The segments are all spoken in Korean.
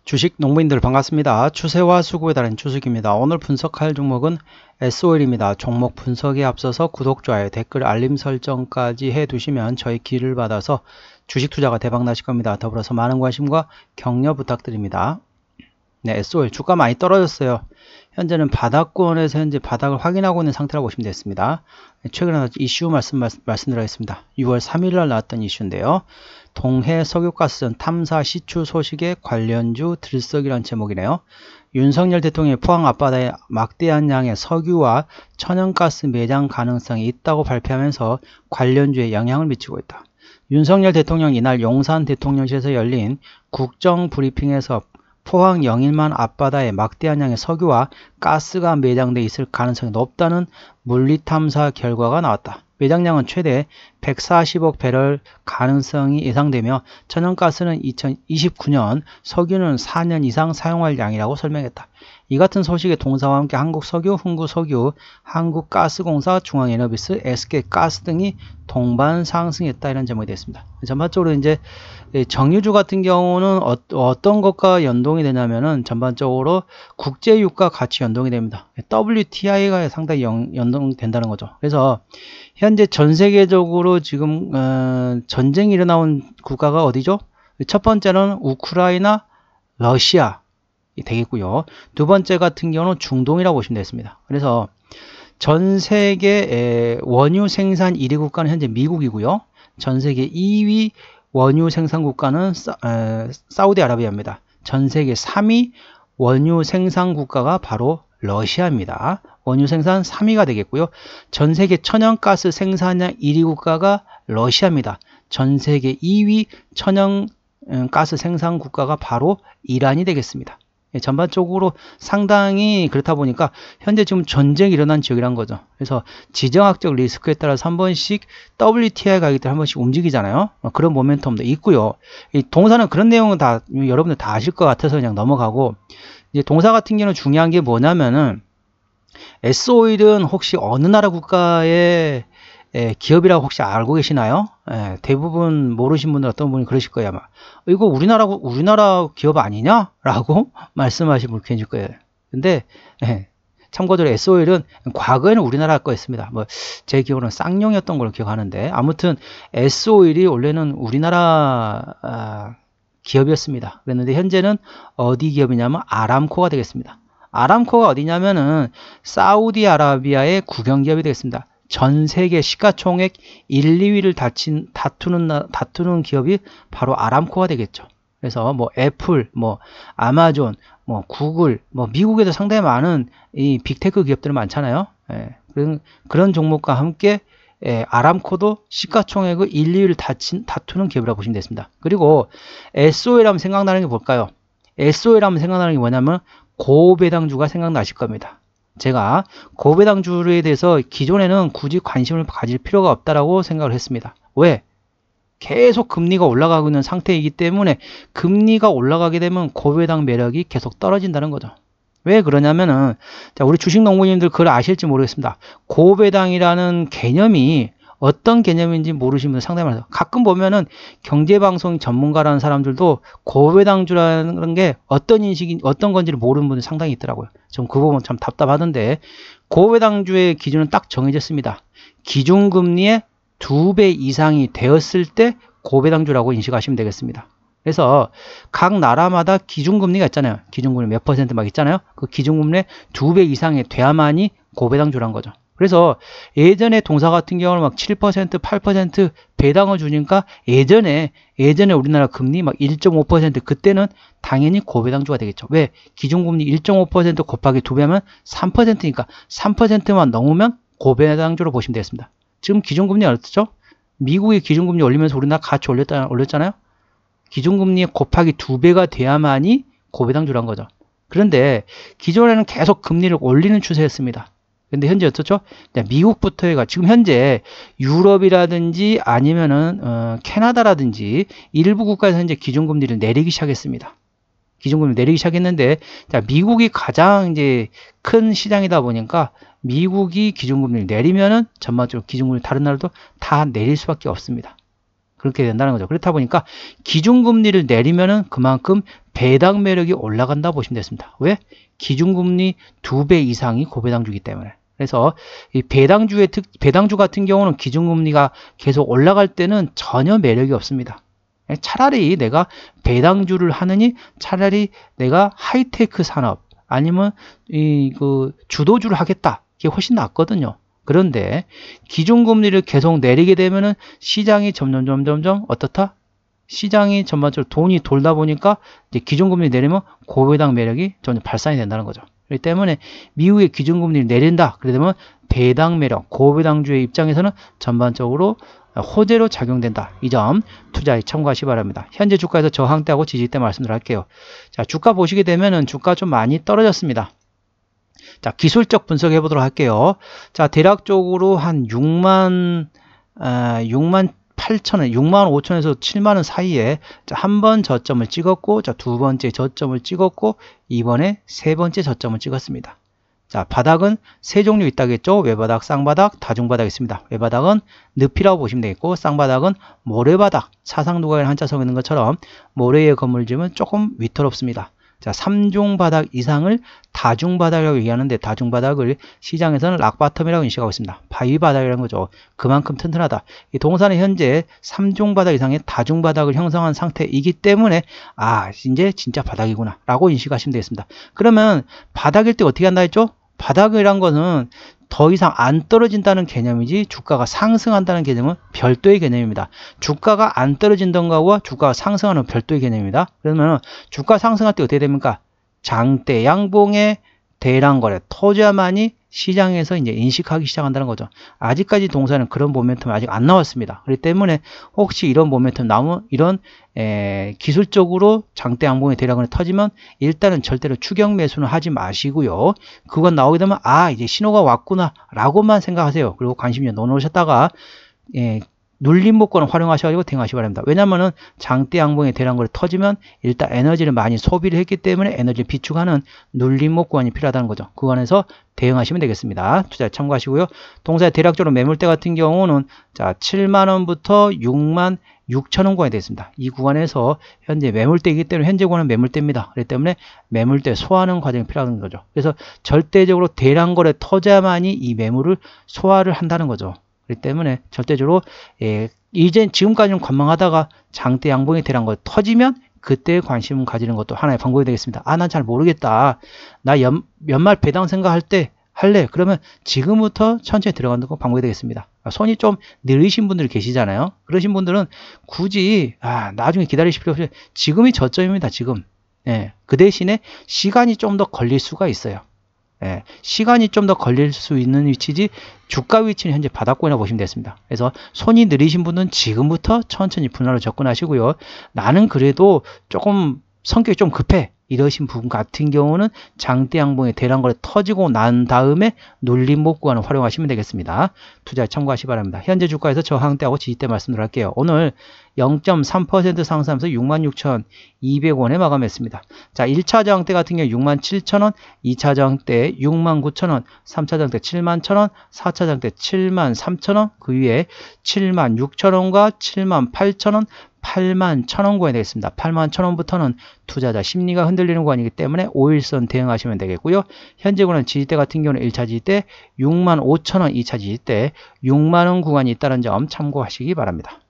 주식 농부인들 반갑습니다. 추세와 수급에 따른 추석입니다. 오늘 분석할 종목은 SOL입니다. 종목 분석에 앞서서 구독, 좋아요, 댓글, 알림 설정까지 해두시면 저희 길을 받아서 주식 투자가 대박 나실 겁니다. 더불어서 많은 관심과 격려 부탁드립니다. 네, SOL 주가 많이 떨어졌어요. 현재는 바닥권에서 현재 바닥을 확인하고 있는 상태라고 보시면 되겠습니다. 최근에 이슈 말씀드리겠습니다. 6월 3일날 나왔던 이슈인데요. 동해 석유가스전 탐사 시추 소식에 관련주 들썩이라는 제목이네요. 윤석열 대통령이 포항 앞바다에 막대한 양의 석유와 천연가스 매장 가능성이 있다고 발표하면서 관련주에 영향을 미치고 있다. 윤석열 대통령 이날 용산 대통령실에서 열린 국정브리핑에서 포항 영일만 앞바다에 막대한 양의 석유와 가스가 매장돼 있을 가능성이 높다는 물리탐사 결과가 나왔다. 매장량은 최대 140억 배럴 가능성이 예상되며 천연가스는 2029년, 석유는 4년 이상 사용할 양이라고 설명했다. 이 같은 소식에 동사와 함께 한국석유, 흥구석유, 한국가스공사, 중앙에너비스, SK가스 등이 동반 상승했다 이런 제목이 됐습니다. 전반적으로 이제 정유주 같은 경우는 어떤 것과 연동이 되냐면은 전반적으로 국제유가 같이 연동이 됩니다. WTI가 상당히 연동된다는 거죠. 그래서 현재 전 세계적으로 지금 전쟁이 일어나온 국가가 어디죠? 첫 번째는 우크라이나, 러시아 되겠고요. 두 번째 같은 경우는 중동이라고 보시면 되겠습니다. 그래서 전 세계 원유 생산 1위 국가는 현재 미국이고요. 전 세계 2위 원유 생산 국가는 사우디아라비아입니다. 전 세계 3위 원유 생산 국가가 바로 러시아입니다. 원유 생산 3위가 되겠고요. 전 세계 천연가스 생산량 1위 국가가 러시아입니다. 전 세계 2위 천연가스 생산 국가가 바로 이란이 되겠습니다. 전반적으로 상당히 그렇다 보니까 현재 지금 전쟁이 일어난 지역이란 거죠. 그래서 지정학적 리스크에 따라서 한 번씩 WTI 가격들이 한 번씩 움직이잖아요. 그런 모멘텀도 있고요. 이 동사는 그런 내용은 다 여러분들 다 아실 것 같아서 그냥 넘어가고, 이제 동사 같은 경우는 중요한 게 뭐냐면은 SO일은 혹시 어느 나라 국가의 기업이라고 혹시 알고 계시나요? 대부분 모르신 분들 어떤 분이 그러실 거예요, 아마. 이거 우리나라 기업 아니냐? 라고 말씀하실 분 계실 거예요. 근데, 참고적으로 SO일은 과거에는 우리나라 거였습니다. 제 기억으로는 쌍용이었던 걸로 기억하는데, 아무튼 SO일이 원래는 우리나라 기업이었습니다. 그랬는데, 현재는 어디 기업이냐면 아람코가 되겠습니다. 아람코가 어디냐면은 사우디아라비아의 국영기업이 되겠습니다. 전 세계 시가총액 1, 2위를 다투는 기업이 바로 아람코가 되겠죠. 그래서 애플, 아마존, 구글, 미국에도 상당히 많은 이 빅테크 기업들이 많잖아요. 그런 종목과 함께 아람코도 시가총액의 1, 2위를 다투는 기업이라고 보시면 되겠습니다. 그리고 SOL 하면 생각나는 게 뭘까요? SOL 하면 생각나는 게 뭐냐면 고배당주가 생각나실 겁니다. 제가 고배당주에 대해서 기존에는 굳이 관심을 가질 필요가 없다라고 생각을 했습니다. 왜? 계속 금리가 올라가고 있는 상태이기 때문에 금리가 올라가게 되면 고배당 매력이 계속 떨어진다는 거죠. 왜 그러냐면은, 자, 우리 주식 농부님들 그걸 아실지 모르겠습니다. 고배당이라는 개념이 어떤 개념인지 모르시는 분들 상당히 많아요. 가끔 보면은 경제방송 전문가라는 사람들도 고배당주라는 게 어떤 건지를 모르는 분들이 상당히 있더라고요. 좀 그 부분 참 답답하던데, 고배당주의 기준은 딱 정해졌습니다. 기준금리의 2배 이상이 되었을 때 고배당주라고 인식하시면 되겠습니다. 그래서 각 나라마다 기준금리가 있잖아요. 기준금리 몇 퍼센트 막 있잖아요. 그 기준금리의 2배 이상이 돼야만이 고배당주란 거죠. 그래서 예전에 동사 같은 경우는 막 7%, 8% 배당을 주니까 예전에 우리나라 금리 막 1.5% 그때는 당연히 고배당주가 되겠죠. 왜? 기준금리 1.5% 곱하기 2배면 3%니까 3%만 넘으면 고배당주로 보시면 되겠습니다. 지금 기준금리 어떻죠? 미국이 기준금리 올리면서 우리나라 같이 올렸잖아요. 기준금리 곱하기 2배가 돼야만이 고배당주란 거죠. 그런데 기존에는 계속 금리를 올리는 추세였습니다. 근데 현재 어떻죠? 미국부터 해가 지금 현재 유럽이라든지 아니면은 캐나다라든지 일부 국가에서 현재 기준금리를 내리기 시작했습니다. 기준금리를 내리기 시작했는데, 자, 미국이 가장 이제 큰 시장이다 보니까 미국이 기준금리를 내리면은 전반적으로 기준금리 다른 나라도 다 내릴 수밖에 없습니다. 그렇게 된다는 거죠. 그렇다 보니까 기준금리를 내리면은 그만큼 배당 매력이 올라간다 보시면 되겠습니다. 왜? 기준금리 2배 이상이 고배당주기 때문에. 그래서 이 배당주 같은 경우는 기준금리가 계속 올라갈 때는 전혀 매력이 없습니다. 차라리 내가 배당주를 하느니 차라리 내가 하이테크 산업 아니면 주도주를 하겠다. 이게 훨씬 낫거든요. 그런데 기준금리를 계속 내리게 되면은 시장이 점점 어떻다? 시장이 전반적으로 돈이 돌다 보니까 이제 기준금리 내리면 고배당 매력이 점점 발산이 된다는 거죠. 그렇기 때문에 미국의 기준금리를 내린다. 그러면 배당 매력, 고배당주의 입장에서는 전반적으로 호재로 작용된다. 이 점 투자에 참고하시기 바랍니다. 현재 주가에서 저항대하고 지지대 말씀을 할게요. 자, 주가 보시게 되면은 주가 좀 많이 떨어졌습니다. 자, 기술적 분석해 보도록 할게요. 자, 대략적으로 한 6만 8천원, 6만 5천에서 7만원 사이에 한 번 저점을 찍었고, 자, 두 번째 저점을 찍었고, 이번에 세 번째 저점을 찍었습니다. 자, 바닥은 세 종류 있다겠죠? 외바닥, 쌍바닥, 다중바닥 있습니다. 외바닥은 늪이라고 보시면 되겠고, 쌍바닥은 모래바닥, 사상누각에 한자 서 있는 것처럼 모래에 건물 지으면 조금 위태롭습니다. 자, 3종 바닥 이상을 다중바닥이라고 얘기하는데, 다중바닥을 시장에서는 락바텀이라고 인식하고 있습니다. 바위바닥이라는 거죠. 그만큼 튼튼하다. 이 동사는 현재 3종 바닥 이상의 다중바닥을 형성한 상태이기 때문에 이제 진짜 바닥이구나 라고 인식하시면 되겠습니다. 그러면 바닥일 때 어떻게 한다 했죠? 바닥이란 것은 더 이상 안 떨어진다는 개념이지 주가가 상승한다는 개념은 별도의 개념입니다. 주가가 안 떨어진다는 거와 주가가 상승하는 별도의 개념입니다. 그러면 주가 상승할 때 어떻게 됩니까? 장대 양봉의 대량거래 터져야만이 시장에서 이제 인식하기 시작한다는 거죠. 아직까지 동사는 그런 모멘텀이 아직 안 나왔습니다. 그렇기 때문에 혹시 이런 모멘텀 나오면 이런 기술적으로 장대 양봉의 대량거래 터지면 일단은 절대로 추격 매수는 하지 마시고요. 그건 나오게 되면 이제 신호가 왔구나 라고만 생각하세요. 그리고 관심 놓으셨다가 눌림 목권을 활용하셔가지고 대응하시기 바랍니다. 왜냐면은 장대 양봉의 대량거래 터지면 일단 에너지를 많이 소비를 했기 때문에 에너지를 비축하는 눌림 목권이 필요하다는 거죠. 그 안에서 대응하시면 되겠습니다. 투자에 참고하시고요. 동사의 대략적으로 매물대 같은 경우는 자 7만원부터 6만 6천원 구간이 되겠습니다. 이 구간에서 현재 매물대이기 때문에 현재 구간은 매물대입니다. 그렇기 때문에 매물대 소화하는 과정이 필요한 거죠. 그래서 절대적으로 대량거래 터져야만이 이 매물을 소화를 한다는 거죠. 그렇기 때문에 절대적으로 이제 지금까지는 관망하다가 장대 양봉이 대량거래 터지면 그때 관심을 가지는 것도 하나의 방법이 되겠습니다. 난 잘 모르겠다. 나 연말 배당 생각할 때 할래. 그러면 지금부터 천천히 들어가는 거 방법이 되겠습니다. 손이 좀 느리신 분들이 계시잖아요. 그러신 분들은 굳이 나중에 기다리실 필요 없어요. 지금이 저점입니다. 지금. 그 대신에 시간이 좀 더 걸릴 수가 있어요. 시간이 좀 더 걸릴 수 있는 위치지 주가 위치는 현재 바닥권이라고 보시면 되겠습니다. 그래서 손이 느리신 분은 지금부터 천천히 분할로 접근하시고요. 나는 그래도 조금 성격이 좀 급해 이러신 부분 같은 경우는 장대 양봉의 대량거래 터지고 난 다음에 눌림목 구간을 활용하시면 되겠습니다. 투자에 참고하시기 바랍니다. 현재 주가에서 저항대하고 지지대 말씀드릴게요. 오늘 0.3% 상승하면서 66,200원에 마감했습니다. 자, 1차 저항대 같은 경우 67,000원, 2차 저항대 69,000원, 3차 저항대 71,000원, 4차 저항대 73,000원, 그 위에 76,000원과 78,000원, 81,000원 구간이 되겠습니다. 81,000원부터는 투자자 심리가 흔들리는 구간이기 때문에 5일선 대응하시면 되겠고요. 현재 구간 지지대 같은 경우는 1차 지지대 65,000원, 2차 지지대 6만원 구간이 있다는 점 참고하시기 바랍니다.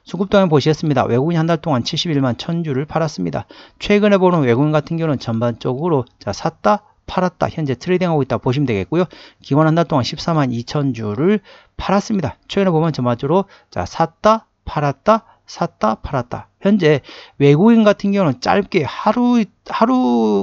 수급동향 보시겠습니다. 외국인이 한 달 동안 71만 1000주를 팔았습니다. 최근에 보는 외국인 같은 경우는 전반적으로 샀다 팔았다 현재 트레이딩하고 있다 보시면 되겠고요. 기관 한 달 동안 14만 2000주를 팔았습니다. 최근에 보면 전반적으로 샀다 팔았다 샀다 팔았다. 현재 외국인 같은 경우는 짧게 하루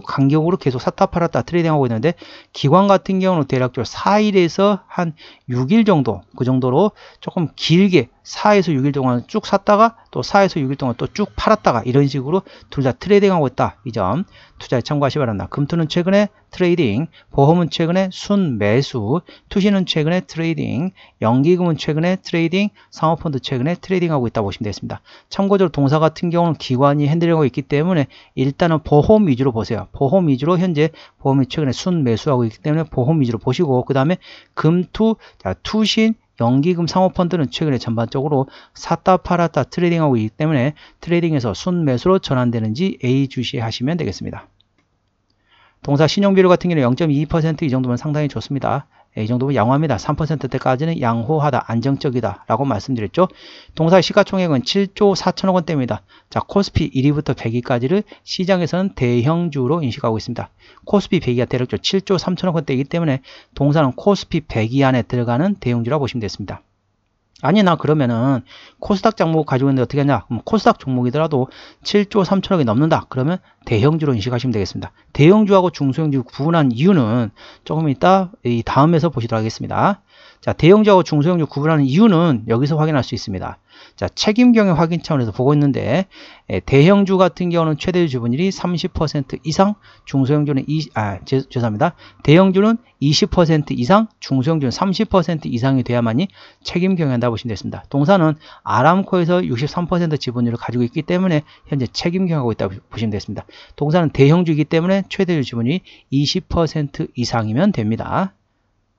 간격으로 계속 샀다 팔았다 트레이딩하고 있는데, 기관 같은 경우는 대략적으로 4일에서 한 6일 정도, 그 정도로 조금 길게 4에서 6일 동안 쭉 샀다가 또 4에서 6일 동안 또 쭉 팔았다가 이런 식으로 둘 다 트레이딩하고 있다. 이 점 투자에 참고하시기 바랍니다. 금투는 최근에 트레이딩, 보험은 최근에 순매수, 투시는 최근에 트레이딩, 연기금은 최근에 트레이딩, 사모펀드 최근에 트레이딩하고 있다 보시면 되겠습니다. 참고적으로 동사 같은 경우는 기관이 핸들링하고 있기 때문에 일단은 보험 위주로 보세요. 보험 위주로 현재 보험이 최근에 순매수하고 있기 때문에 보험 위주로 보시고, 그 다음에 금투, 투신, 연기금 사모펀드는 최근에 전반적으로 샀다 팔았다 트레이딩하고 있기 때문에 트레이딩에서 순매수로 전환되는지 예의주시하시면 되겠습니다. 동사 신용비율 같은 경우는 0.22% 이 정도면 상당히 좋습니다. 이 정도면 양호합니다. 3%대까지는 양호하다, 안정적이다 라고 말씀드렸죠. 동사의 시가총액은 7조 4천억 원대입니다. 자, 코스피 1위부터 100위까지를 시장에서는 대형주로 인식하고 있습니다. 코스피 100위가 대략 7조 3천억 원대이기 때문에 동사는 코스피 100위 안에 들어가는 대형주라고 보시면 되겠습니다. 아니, 나 그러면은 코스닥 종목 가지고 있는데 어떻게 하냐? 그럼 코스닥 종목이더라도 7조 3천억이 넘는다. 그러면 대형주로 인식하시면 되겠습니다. 대형주하고 중소형주 구분한 이유는 조금 이따 이 다음에서 보시도록 하겠습니다. 자, 대형주하고 중소형주 구분하는 이유는 여기서 확인할 수 있습니다. 자, 책임경영 확인 차원에서 보고 있는데 대형주 같은 경우는 최대 지분율이 30% 이상, 중소형주는 죄송합니다. 대형주는 20% 이상, 중소형주는 30% 이상이 돼야만이 책임경영한다고 보시면 되겠습니다. 동사는 아람코에서 63% 지분율을 가지고 있기 때문에 현재 책임경영하고 있다고 보시면 되겠습니다. 동사는 대형주이기 때문에 최대 지분율이 20% 이상이면 됩니다.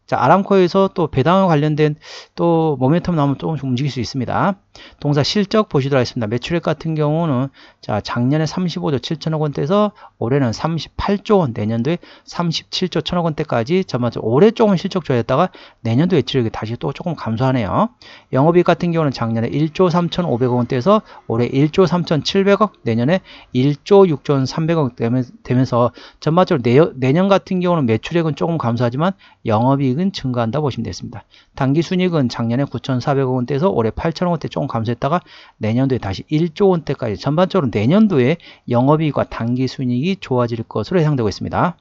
자, 아람코에서 또 배당과 관련된 또 모멘텀 나오면 조금씩 움직일 수 있습니다. 동사 실적 보시도록 하겠습니다. 매출액 같은 경우는 자, 작년에 35조 7천억 원대에서 올해는 38조 원, 내년도에 37조 1천억 원대까지 전반적으로 올해 조금 실적 좋아졌다가 내년도 매출액이 다시 또 조금 감소하네요. 영업이익 같은 경우는 작년에 1조 3,500억 원대에서 올해 1조 3,700억, 내년에 1조 6,300억 되면서 전반적으로 내년 같은 경우는 매출액은 조금 감소하지만 영업이익 은 증가한다 보시면 되겠습니다. 당기순이익은 작년에 9,400억 원대에서 올해 8천억 원대 조금 감소했다가 내년도에 다시 1조 원대까지 전반적으로 내년도에 영업이익과 당기순이익이 좋아질 것으로 예상되고 있습니다.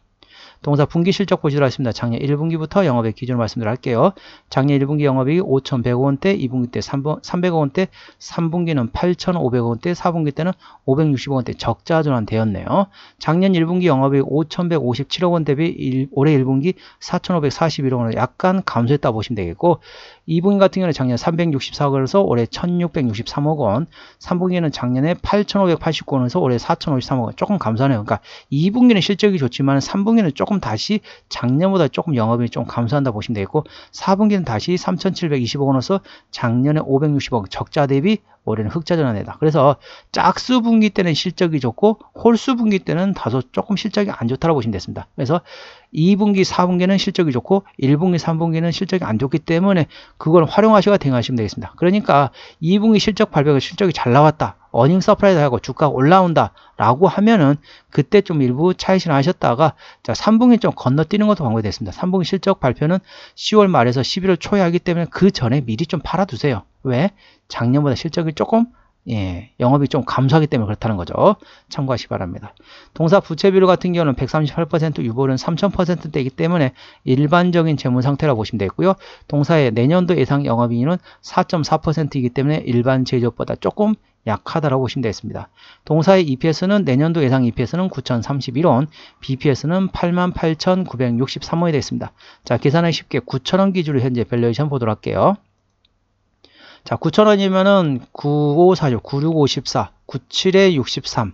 동사 분기 실적 보시도록 하겠습니다. 작년 1분기부터 영업이익 기준으로 말씀드릴게요. 작년 1분기 영업이익이 5,100억 원대, 2분기 때 300억 원대, 3분기는 8,500억 원대, 4분기 때는 560억 원대 적자 전환되었네요. 작년 1분기 영업이익 5,157억 원 대비 올해 1분기 4,541억 원으로 약간 감소했다 보시면 되겠고, 2분기 같은 경우는 작년 364억 원에서 올해 1,663억 원, 3분기는 작년에 8,589억 원에서 올해 4,053억 원, 조금 감소하네요. 그러니까 2분기는 실적이 좋지만 3분기는 조금 다시 작년보다 조금 영업이 좀 감소한다 보시면 되겠고, 4분기는 다시 3,720억 원에서 작년에 560억 적자 대비 올해는 흑자 전환이다. 그래서 짝수 분기 때는 실적이 좋고 홀수 분기 때는 다소 조금 실적이 안 좋다고 보시면 됐습니다. 그래서 2분기, 4분기는 실적이 좋고 1분기, 3분기는 실적이 안 좋기 때문에 그걸 활용하셔서 대응하시면 되겠습니다. 그러니까 2분기 실적 발표가 실적이 잘 나왔다, 어닝 서프라이즈 하고 주가가 올라온다 라고 하면은 그때 좀 일부 차익 실현하셨다가 자, 3분기 좀 건너뛰는 것도 방법이 됐습니다. 3분기 실적 발표는 10월 말에서 11월 초에 하기 때문에 그 전에 미리 좀 팔아두세요. 왜? 작년보다 실적이 조금 영업이 좀 감소하기 때문에 그렇다는 거죠. 참고하시기 바랍니다. 동사 부채비율 같은 경우는 138%, 유보율은 3000%대이기 때문에 일반적인 재무 상태라고 보시면 되고요. 동사의 내년도 예상 영업이익은 4.4%이기 때문에 일반 제조업보다 조금 약하다라고 보시면 되겠습니다. 동사의 EPS는 내년도 예상 EPS는 9,031원, BPS는 88,963원이 되겠습니다. 자, 계산하기 쉽게 9,000원 기준으로 현재 밸류에이션 보도록 할게요. 자, 9,000원이면은 9546, 9654, 97에 63,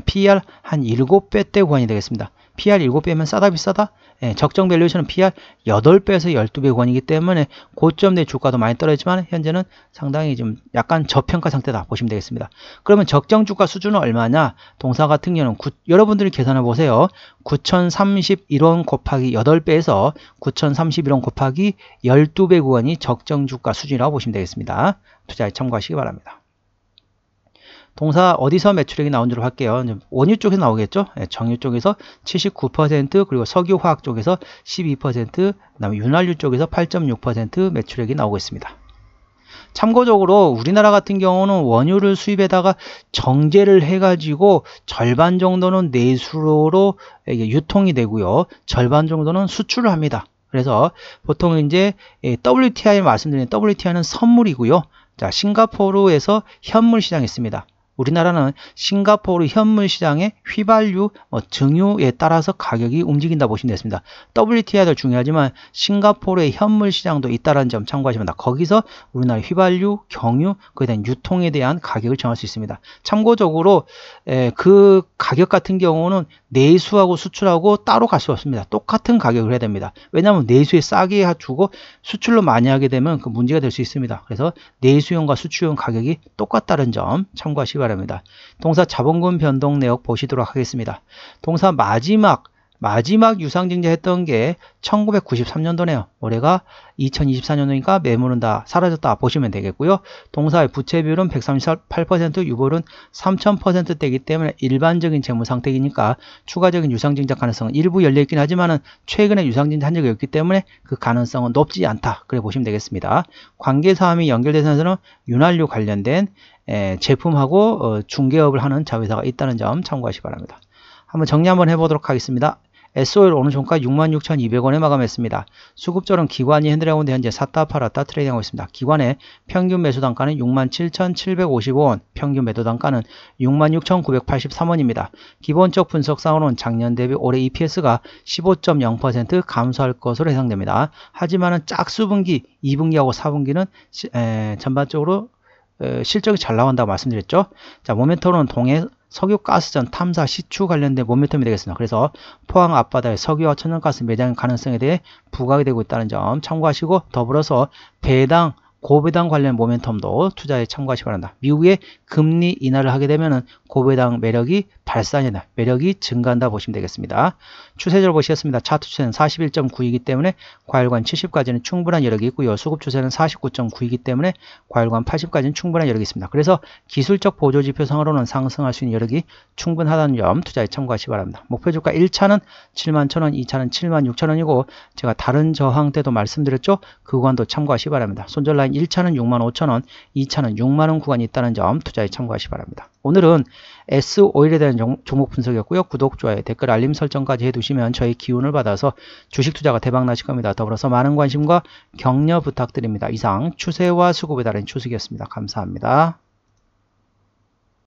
PER 한 7배대 구간이 되겠습니다. PER 7배면 싸다 비싸다? 적정 밸류에이션은 PER 8배에서 12배 구간이기 때문에 고점 내 주가도 많이 떨어지지만 현재는 상당히 좀 약간 저평가 상태다 보시면 되겠습니다. 그러면 적정 주가 수준은 얼마냐? 동사 같은 경우는 여러분들이 계산해 보세요. 9,031원 곱하기 8배에서 9,031원 곱하기 12배 구간이 적정 주가 수준이라고 보시면 되겠습니다. 투자에 참고하시기 바랍니다. 동사 어디서 매출액이 나온 줄로 할게요. 원유 쪽에서 나오겠죠. 정유 쪽에서 79%, 그리고 석유화학 쪽에서 12%, 그다음에 윤활유 쪽에서 8.6% 매출액이 나오고 있습니다. 참고적으로 우리나라 같은 경우는 원유를 수입에다가 정제를 해가지고 절반 정도는 내수로 유통이 되고요. 절반 정도는 수출을 합니다. 그래서 보통 이제 WTI 말씀드린 WTI는 선물이고요. 자, 싱가포르에서 현물 시장이 있습니다. 우리나라는 싱가포르 현물 시장의 휘발유 증유에 따라서 가격이 움직인다 보시면 되겠습니다. WTI도 중요하지만 싱가포르의 현물 시장도 있다는 점 참고하시면 됩니다. 거기서 우리나라 휘발유, 경유, 그에 대한 유통에 대한 가격을 정할 수 있습니다. 참고적으로 그 가격 같은 경우는 내수하고 수출하고 따로 갈 수 없습니다. 똑같은 가격을 해야 됩니다. 왜냐하면 내수에 싸게 주고 수출로 많이 하게 되면 그 문제가 될 수 있습니다. 그래서 내수용과 수출용 가격이 똑같다는 점 참고하시기 바랍니다. 동사 자본금 변동 내역 보시도록 하겠습니다. 동사 마지막 유상증자 했던 게 1993년도네요. 올해가 2024년도니까 매물은 다 사라졌다 보시면 되겠고요. 동사의 부채 비율은 138%, 유보율은 3000%대이기 때문에 일반적인 재무 상태이니까 추가적인 유상증자 가능성은 일부 열려있긴 하지만 최근에 유상증자 한 적이 없기 때문에 그 가능성은 높지 않다. 그래 보시면 되겠습니다. 관계사항이 연결돼서는 윤활유 관련된 제품하고 중개업을 하는 자회사가 있다는 점 참고하시기 바랍니다. 한번 정리 한번 해보도록 하겠습니다. S-오일 오늘 종가 66,200원에 마감했습니다. 수급절은 기관이 핸들하고있는데 현재 샀다 팔았다 트레이딩하고 있습니다. 기관의 평균 매수 단가는 67,755원, 평균 매도 단가는 66,983원입니다. 기본적 분석상으로는 작년 대비 올해 EPS가 15.0% 감소할 것으로 예상됩니다. 하지만 짝수분기, 2분기하고 4분기는 전반적으로 실적이 잘 나온다고 말씀드렸죠. 자, 모멘텀은 동해 석유가스전 탐사 시추 관련된 모멘텀이 되겠습니다. 그래서 포항 앞바다의 석유와 천연가스 매장 가능성에 대해 부각이 되고 있다는 점 참고하시고, 더불어서 배당, 고배당 관련 모멘텀도 투자에 참고하시기 바랍니다. 미국의 금리 인하를 하게 되면 고배당 매력이 발산이다, 매력이 증가한다 보시면 되겠습니다. 추세적으로 보시겠습니다. 차트 추세는 41.9이기 때문에 과열관 70까지는 충분한 여력이 있고요. 수급 추세는 49.9이기 때문에 과열관 80까지는 충분한 여력이 있습니다. 그래서 기술적 보조지표상으로는 상승할 수 있는 여력이 충분하다는 점 투자에 참고하시기 바랍니다. 목표주가 1차는 71,000원, 2차는 76,000원이고 제가 다른 저항 때도 말씀드렸죠. 그 구간도 참고하시기 바랍니다. 손절 라인 1차는 65,000원, 2차는 6만원 구간이 있다는 점 투자에 참고하시기 바랍니다. 오늘은 S-오일에 대한 종목 분석이었고요. 구독, 좋아요, 댓글, 알림 설정까지 해두시면 저희 기운을 받아서 주식 투자가 대박 나실 겁니다. 더불어서 많은 관심과 격려 부탁드립니다. 이상 추세와 수급에 따른 추석이었습니다. 감사합니다.